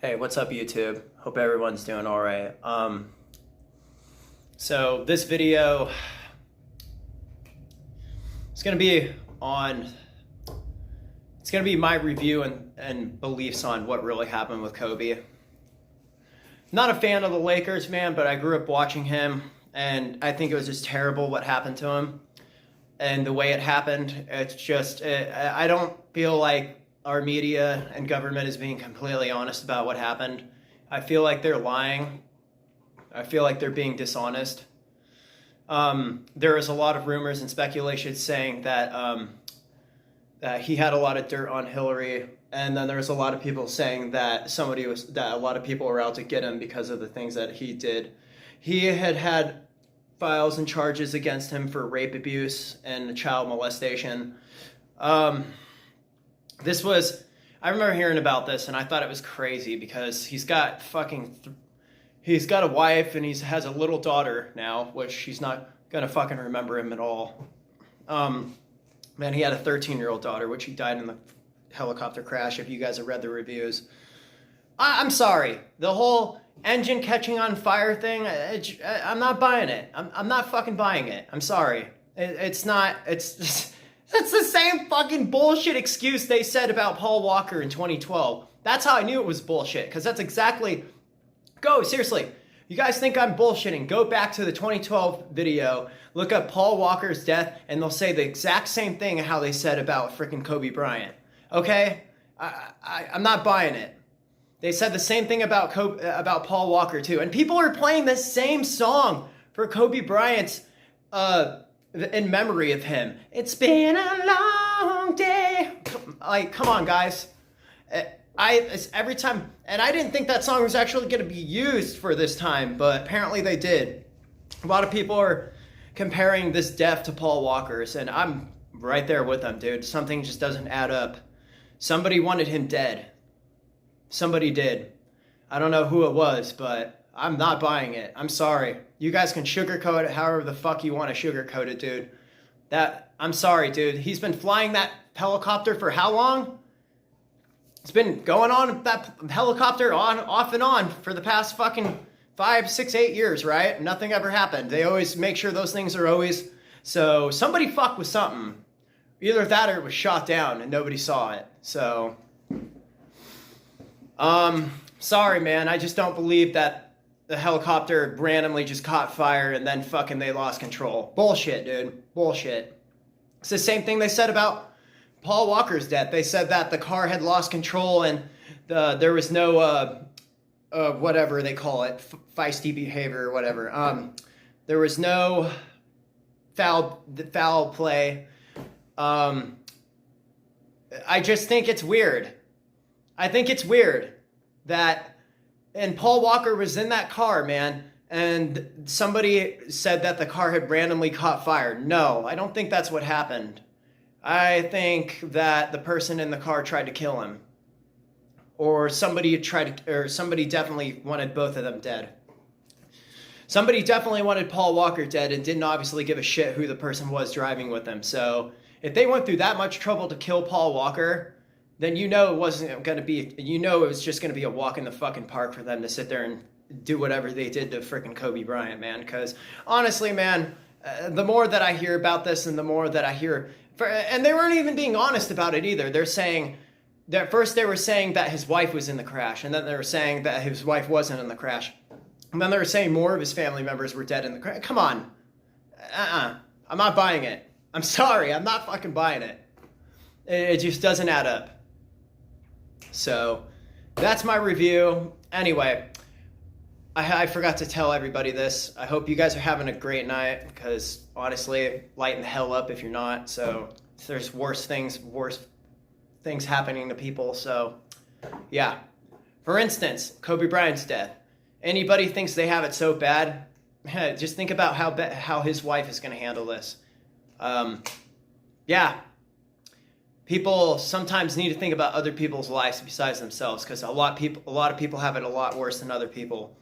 Hey, what's up, YouTube? Hope everyone's doing all right. So this video is gonna be on. It's gonna be my review and beliefs on what really happened with Kobe. Not a fan of the Lakers, man, but I grew up watching him, and I think it was just terrible what happened to him, and the way it happened. It's just I don't feel like our media and government is being completely honest about what happened. I feel like they're lying. I feel like they're being dishonest. There is a lot of rumors and speculation saying that he had a lot of dirt on Hillary, and then there's a lot of people saying that a lot of people were out to get him because of the things that he did. He had files and charges against him for rape, abuse, and child molestation. I remember hearing about this and I thought it was crazy because he's got a wife and he has a little daughter now, which she's not gonna fucking remember him at all. Man, he had a 13-year-old daughter, which he died in the helicopter crash, if you guys have read the reviews. I'm sorry. The whole engine catching on fire thing, I'm not buying it. I'm not fucking buying it. I'm sorry. It's the same fucking bullshit excuse they said about Paul Walker in 2012. That's how I knew it was bullshit, because that's exactly... Seriously. You guys think I'm bullshitting? Go back to the 2012 video, look up Paul Walker's death, and they'll say the exact same thing how they said about freaking Kobe Bryant. Okay? I'm not buying it. They said the same thing about Paul Walker too. And people are playing the same song for Kobe Bryant's... in memory of him. It's been a long day. Like, come on, guys. Every time, and I didn't think that song was actually going to be used for this time, but apparently they did. A lot of people are comparing this death to Paul Walker's, and I'm right there with them, dude. Something just doesn't add up. Somebody wanted him dead. Somebody did. I don't know who it was, but I'm not buying it. I'm sorry. You guys can sugarcoat it however the fuck you want to sugarcoat it, dude. I'm sorry, dude. He's been flying that helicopter for how long? It's been going on that helicopter off and on for the past fucking 5, 6, 8 years, right? Nothing ever happened. They always make sure those things are always... So somebody fucked with something. Either that or it was shot down and nobody saw it. So... sorry, man. I just don't believe that the helicopter randomly just caught fire and then fucking they lost control. Bullshit, dude. Bullshit. It's the same thing they said about Paul Walker's death. They said that the car had lost control and there was no, whatever they call it, feisty behavior or whatever. There was no foul play. I just think it's weird. I think it's weird that... And Paul Walker was in that car, man, and somebody said that the car had randomly caught fire. No, I don't think that's what happened. I think that the person in the car tried to kill him. Or somebody definitely wanted both of them dead. Somebody definitely wanted Paul Walker dead and didn't obviously give a shit who the person was driving with him. So if they went through that much trouble to kill Paul Walker... then you know it wasn't going to be, it was just going to be a walk in the fucking park for them to sit there and do whatever they did to freaking Kobe Bryant, man. Because honestly, man, the more that I hear about this and the more that I hear, and they weren't even being honest about it either. They're saying, that first they were saying that his wife was in the crash, and then they were saying that his wife wasn't in the crash. And then they were saying more of his family members were dead in the crash. Come on. I'm not buying it. I'm sorry. I'm not fucking buying it. It just doesn't add up. So, that's my review. Anyway, I forgot to tell everybody this. I hope you guys are having a great night, because honestly, lighten the hell up if you're not. So, there's worse things happening to people. So, yeah. For instance, Kobe Bryant's death. Anybody thinks they have it so bad? Just think about how his wife is going to handle this. Yeah. People sometimes need to think about other people's lives besides themselves, because a lot of people have it a lot worse than other people.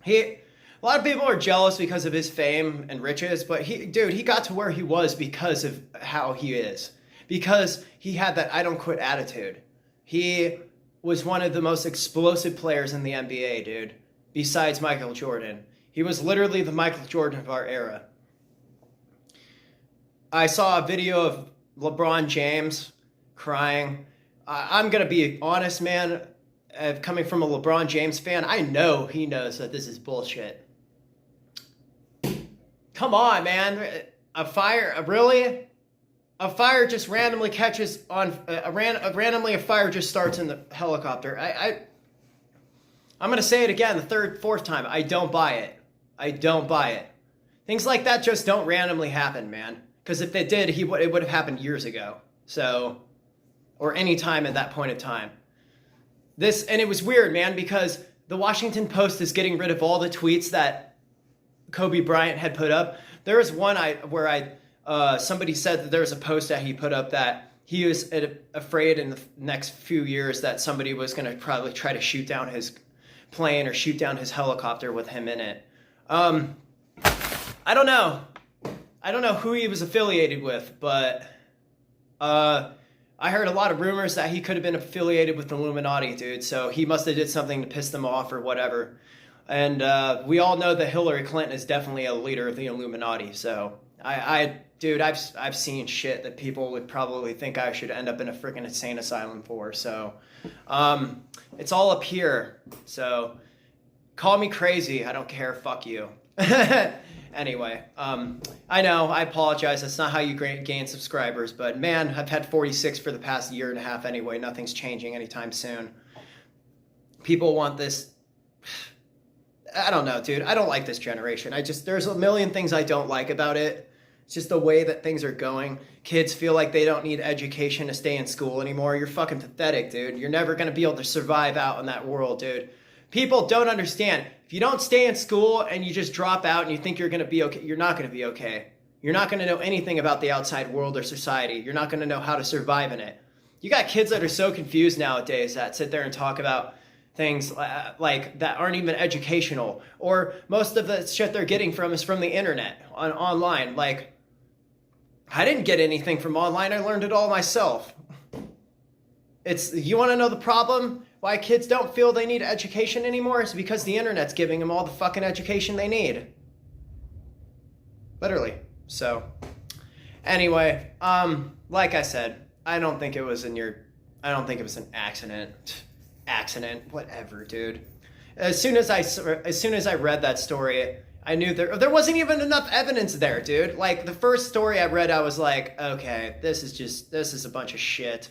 A lot of people are jealous because of his fame and riches, but he got to where he was because of how he is. Because he had that I don't quit attitude. He was one of the most explosive players in the NBA, dude, besides Michael Jordan. He was literally the Michael Jordan of our era. I saw a video of LeBron James crying. I'm going to be honest, man. Coming from a LeBron James fan, I know he knows that this is bullshit. Come on, man. A fire, really? A fire just randomly catches on, randomly a fire just starts in the helicopter. I'm going to say it again, the third, fourth time. I don't buy it. I don't buy it. Things like that just don't randomly happen, man. Because if it did, it would have happened years ago. So, or any time at that point in time. And it was weird, man, because the Washington Post is getting rid of all the tweets that Kobe Bryant had put up. There was one where somebody said that there was a post that he put up that he was afraid in the next few years that somebody was going to probably try to shoot down his plane or shoot down his helicopter with him in it. I don't know. I don't know who he was affiliated with, but I heard a lot of rumors that he could have been affiliated with the Illuminati, dude. So he must have did something to piss them off or whatever. And we all know that Hillary Clinton is definitely a leader of the Illuminati. So dude, I've seen shit that people would probably think I should end up in a freaking insane asylum for. So it's all up here. So call me crazy. I don't care. Fuck you. Anyway, I know, I apologize. That's not how you gain subscribers, but man, I've had 46 for the past year and a half anyway. Nothing's changing anytime soon. People want this. I don't know, dude. I don't like this generation. There's a million things I don't like about it. It's just the way that things are going. Kids feel like they don't need education to stay in school anymore. You're fucking pathetic, dude. You're never going to be able to survive out in that world, dude. People don't understand. If you don't stay in school and you just drop out and you think you're going to be okay, you're not going to be okay. You're not going to know anything about the outside world or society. You're not going to know how to survive in it. You got kids that are so confused nowadays that sit there and talk about things like that aren't even educational, or most of the shit they're getting from is from the internet online. Like, I didn't get anything from online. I learned it all myself. You want to know the problem? Why kids don't feel they need education anymore? It's because the internet's giving them all the fucking education they need. Literally. So, anyway, like I said, I don't think it was an accident. Whatever, dude. As soon as I read that story, I knew there wasn't even enough evidence there, dude. Like, the first story I read, I was like, okay, this is a bunch of shit.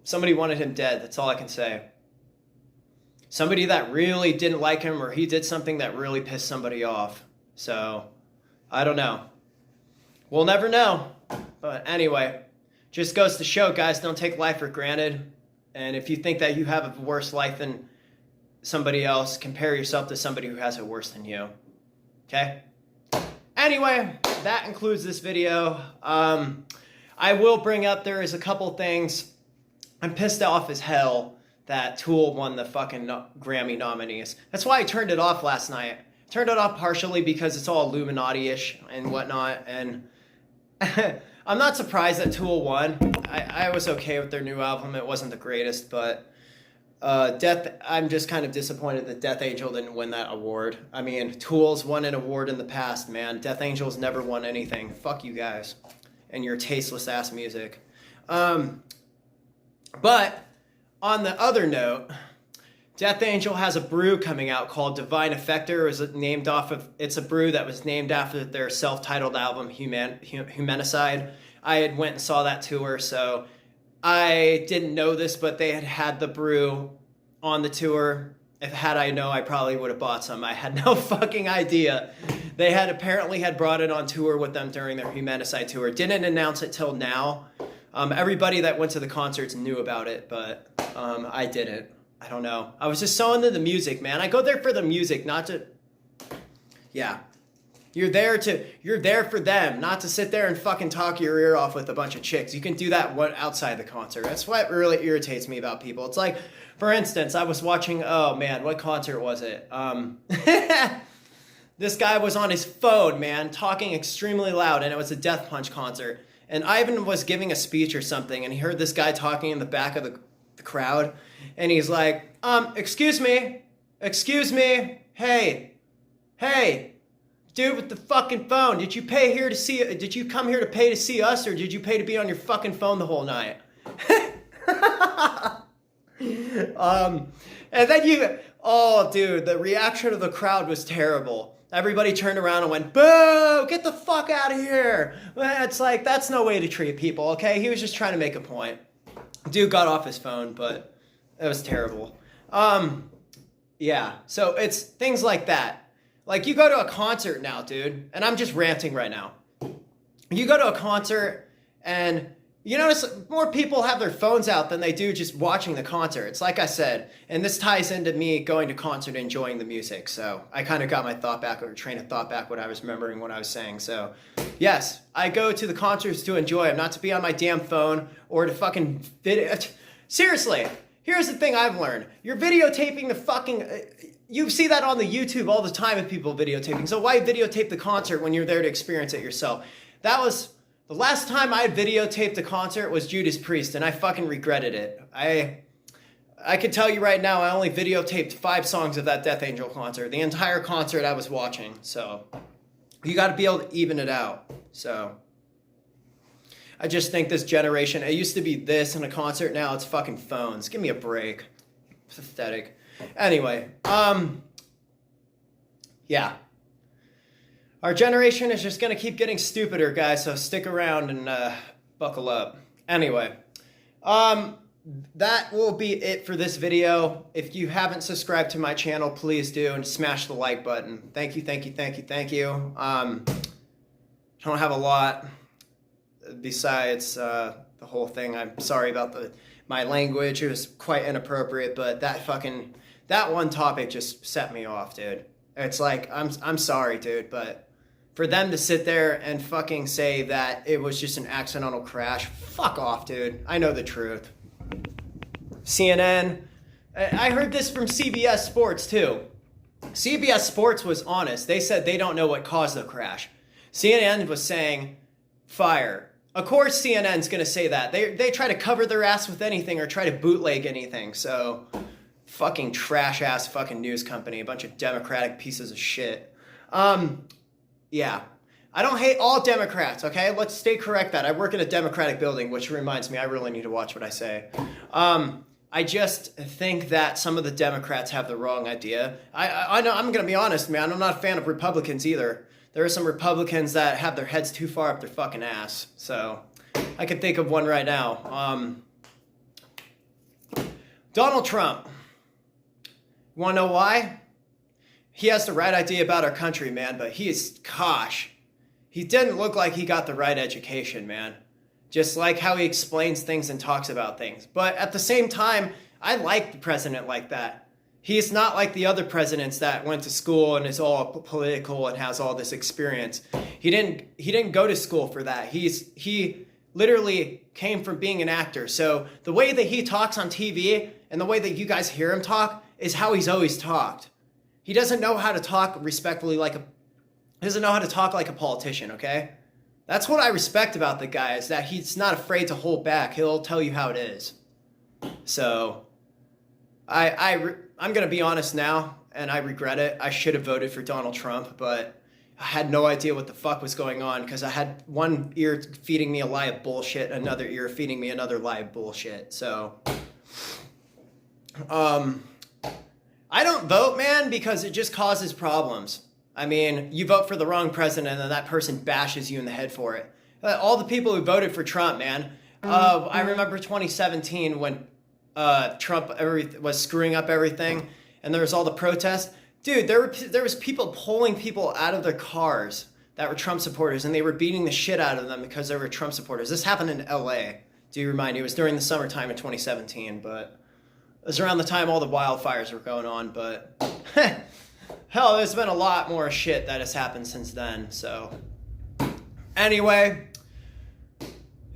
Somebody wanted him dead. That's all I can say. Somebody that really didn't like him, or he did something that really pissed somebody off. So, I don't know. We'll never know. But anyway, just goes to show, guys, don't take life for granted. And if you think that you have a worse life than somebody else, compare yourself to somebody who has it worse than you. Okay? Anyway, that concludes this video. I will bring up, there is a couple things. I'm pissed off as hell that Tool won the fucking Grammy nominees. That's why I turned it off last night. I turned it off partially because it's all Illuminati-ish and whatnot. And I'm not surprised that Tool won. I was okay with their new album. It wasn't the greatest, but I'm just kind of disappointed that Death Angel didn't win that award. I mean, Tool's won an award in the past, man. Death Angel's never won anything. Fuck you guys and your tasteless ass music. But on the other note, Death Angel has a brew coming out called Divine Effector. It's a brew that was named after their self-titled album Humanicide. I had went and saw that tour, so I didn't know this, but they had the brew on the tour. Had I known, I probably would have bought some. I had no fucking idea. They apparently had brought it on tour with them during their Humanicide tour. Didn't announce it till now. Everybody that went to the concerts knew about it, but I didn't. I don't know. I was just so into the music, man. I go there for the music, not to... Yeah. You're there for them, not to sit there and fucking talk your ear off with a bunch of chicks. You can do that outside the concert. That's what really irritates me about people. It's like, for instance, I was watching... Oh, man, what concert was it? This guy was on his phone, man, talking extremely loud, and it was a Death Punch concert. and Ivan was giving a speech or something, and he heard this guy talking in the back of the crowd, and he's like, excuse me, hey, dude with the fucking phone, did you come here to pay to see us, or did you pay to be on your fucking phone the whole night? And then oh dude, the reaction of the crowd was terrible. Everybody turned around and went, boo, get the fuck out of here. It's like, that's no way to treat people, okay? He was just trying to make a point. Dude got off his phone, but it was terrible. Yeah, so it's things like that. Like, you go to a concert now, dude, and I'm just ranting right now. You go to a concert, and you notice more people have their phones out than they do just watching the concert. It's like I said, and this ties into me going to concert and enjoying the music. So I kind of got my train of thought back, what I was remembering, what I was saying. So yes, I go to the concerts to enjoy them, not to be on my damn phone or to fucking video. Seriously, here's the thing I've learned. You're videotaping the fucking... You see that on the YouTube all the time of people videotaping. So why videotape the concert when you're there to experience it yourself? That was... The last time I videotaped a concert was Judas Priest, and I fucking regretted it. I can tell you right now, I only videotaped 5 songs of that Death Angel concert. The entire concert I was watching. So you got to be able to even it out. So I just think this generation, it used to be this in a concert, now it's fucking phones. Give me a break. Pathetic. Anyway, yeah. Our generation is just going to keep getting stupider, guys, so stick around and buckle up. Anyway, that will be it for this video. If you haven't subscribed to my channel, please do, and smash the like button. Thank you. Don't have a lot besides the whole thing. I'm sorry about my language. It was quite inappropriate, but that one topic just set me off, dude. It's like, I'm sorry, dude, but for them to sit there and fucking say that it was just an accidental crash, fuck off, dude. I know the truth. CNN, I heard this from CBS Sports too. CBS Sports was honest. They said they don't know what caused the crash. CNN was saying fire. Of course CNN's gonna say that. They try to cover their ass with anything or try to bootleg anything, so fucking trash ass fucking news company, a bunch of Democratic pieces of shit. Yeah, I don't hate all Democrats, okay? Let's stay correct that. I work in a Democratic building, which reminds me, I really need to watch what I say. I just think that some of the Democrats have the wrong idea. I know, I'm going to be honest, man, I'm not a fan of Republicans either. There are some Republicans that have their heads too far up their fucking ass. So, I can think of one right now. Donald Trump. You want to know why? He has the right idea about our country, man, but he didn't look like he got the right education, man. Just like how he explains things and talks about things. But at the same time, I like the president like that. He's not like the other presidents that went to school and is all political and has all this experience. He didn't go to school for that. He literally came from being an actor. So the way that he talks on TV and the way that you guys hear him talk is how he's always talked. He doesn't know how to talk respectfully like a politician, okay? That's what I respect about the guy, is that he's not afraid to hold back. He'll tell you how it is. So, I'm going to be honest now, and I regret it. I should have voted for Donald Trump, but I had no idea what the fuck was going on because I had one ear feeding me a lie of bullshit, another ear feeding me another lie of bullshit. So, I don't vote, man, because it just causes problems. I mean, you vote for the wrong president and that person bashes you in the head for it. All the people who voted for Trump, man. I remember 2017 when Trump was screwing up everything and there was all the protests. Dude, there was people pulling people out of their cars that were Trump supporters, and they were beating the shit out of them because they were Trump supporters. This happened in LA. Do you remind me? It was during the summertime in 2017, but it was around the time all the wildfires were going on, but hell, there's been a lot more shit that has happened since then, so. Anyway,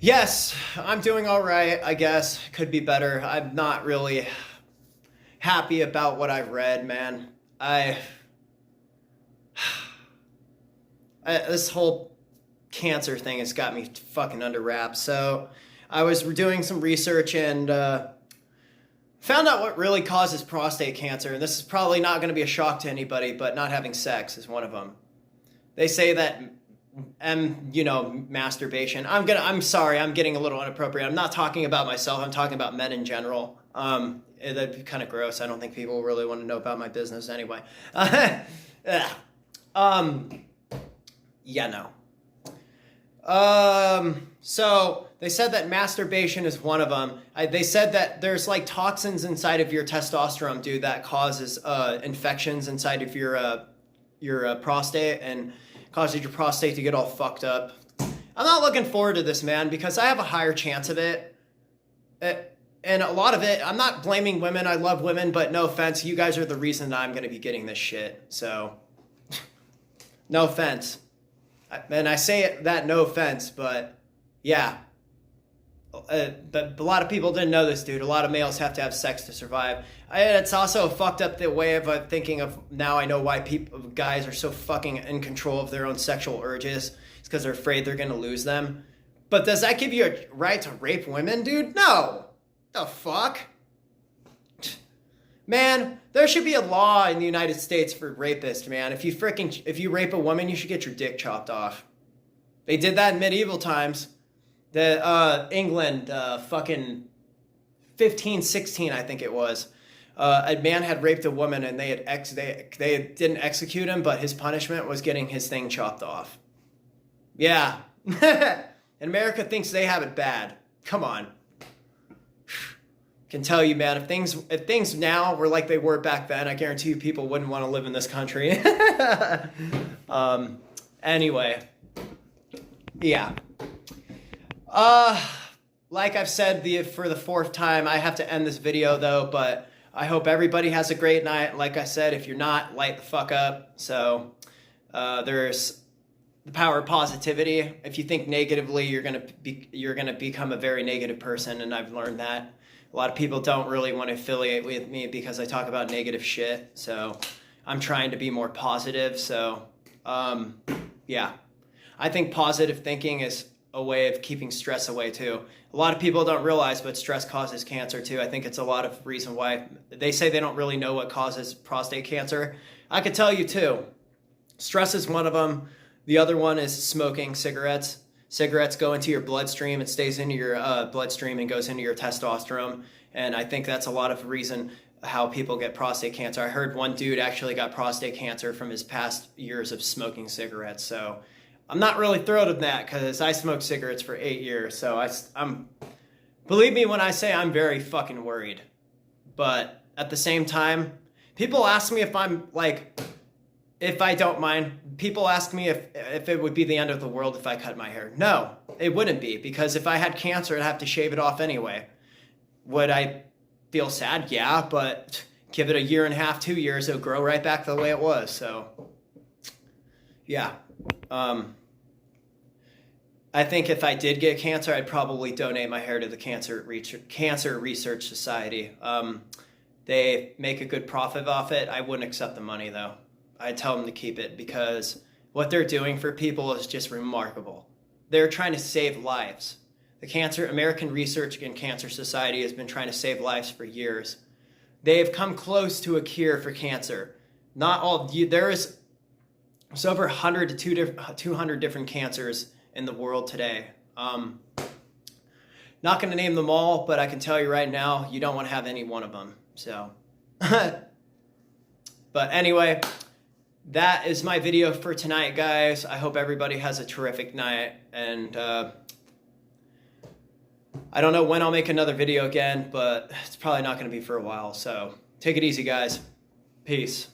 yes, I'm doing all right, I guess. Could be better. I'm not really happy about what I've read, man. This whole cancer thing has got me fucking under wraps. So I was doing some research and found out what really causes prostate cancer. And this is probably not going to be a shock to anybody, but not having sex is one of them. They say that, masturbation. I'm sorry, I'm getting a little inappropriate. I'm not talking about myself. I'm talking about men in general. That'd be kind of gross. I don't think people really want to know about my business anyway. So they said that masturbation is one of them. They said that there's like toxins inside of your testosterone, dude, that causes infections inside of your prostate and causes your prostate to get all fucked up. I'm not looking forward to this, man, because I have a higher chance of it. And a lot of it, I'm not blaming women. I love women, but no offense, you guys are the reason that I'm going to be getting this shit. So, no offense. And I say it that no offense, but yeah. But a lot of people didn't know this, dude. A lot of males have to have sex to survive. It's also a fucked up the way of thinking of, now I know why guys are so fucking in control of their own sexual urges. It's because they're afraid they're going to lose them. But does that give you a right to rape women, dude? No. The fuck? Man, there should be a law in the United States for rapists, man. If you rape a woman, you should get your dick chopped off. They did that in medieval times. England, fucking 1516, I think it was. A man had raped a woman and they didn't execute him, but his punishment was getting his thing chopped off. Yeah. And America thinks they have it bad. Come on. Can tell you, man, if things now were like they were back then, I guarantee you people wouldn't want to live in this country. Anyway. Yeah. Like I've said for the fourth time, I have to end this video though, but I hope everybody has a great night. Like I said, if you're not, light the fuck up. So, there's the power of positivity. If you think negatively, you're gonna become a very negative person, and I've learned that. A lot of people don't really want to affiliate with me because I talk about negative shit. So I'm trying to be more positive. So, yeah. I think positive thinking is a way of keeping stress away too. A lot of people don't realize, but stress causes cancer too. I think it's a lot of reason why they say they don't really know what causes prostate cancer. I could tell you too. Stress is one of them. The other one is smoking cigarettes. Cigarettes go into your bloodstream. It stays into your bloodstream and goes into your testosterone. And I think that's a lot of reason how people get prostate cancer. I heard one dude actually got prostate cancer from his past years of smoking cigarettes. So I'm not really thrilled with that because I smoked cigarettes for 8 years. So I'm believe me when I say I'm very fucking worried. But at the same time, people ask me if I don't mind. People ask me if it would be the end of the world if I cut my hair. No, it wouldn't be, because if I had cancer, I'd have to shave it off anyway. Would I feel sad? Yeah, but give it a year and a half, 2 years, it'll grow right back to the way it was. So, yeah. I think if I did get cancer, I'd probably donate my hair to the Cancer Research Society. They make a good profit off it. I wouldn't accept the money, though. I tell them to keep it because what they're doing for people is just remarkable. They're trying to save lives. The American Research and Cancer Society has been trying to save lives for years. They have come close to a cure for cancer. Not all. There's over 100 to 200 different cancers in the world today. Not going to name them all, but I can tell you right now, you don't want to have any one of them. So, but anyway. That is my video for tonight, guys. I hope everybody has a terrific night. And I don't know when I'll make another video again, but it's probably not going to be for a while. So take it easy, guys. Peace.